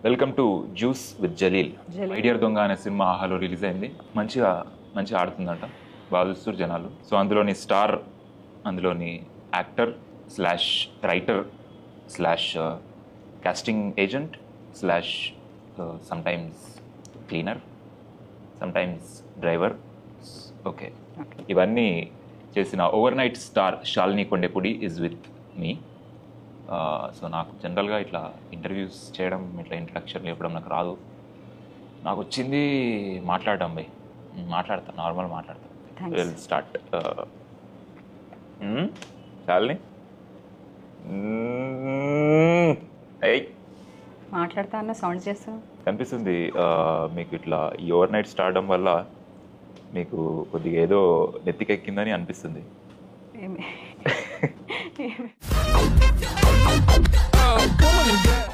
Welcome to juice with Jalil. ఐడియర్ దొంగ అనే సినిమా ఆహాలో రిలీజ్ అయింది. మంచిగా ఆడుతుందంట, బాగా చూస్తారు జనాలు. సో అందులోని స్టార్, అందులోని actor slash writer slash casting agent slash sometimes cleaner, sometimes driver, okay, ఇవన్నీ చేసిన overnight star Shalini Kondepudi is with me. So నాకు జనరల్గా ఇట్లా ఇంటర్వ్యూస్ చేయడం, ఇట్లా ఇంట్రడక్షన్ ఇవ్వడం నాకు రాదు. నాకు వచ్చింది మాట్లాడడం. బై మాట్లాడతాను, నార్మల్ మాట్లాడతాను. Will start. శాలిని మాట్లాడతా అన్న సౌండ్ చేస్తాను కనిపిస్తుంది మీకు. ఇట్లా ఈ ఓవర్ నైట్ స్టార్డమ్ వల్ల మీకు కొద్దిగా ఏదో నెత్తికెక్కిందని అనిపిస్తుంది. Come on and dance.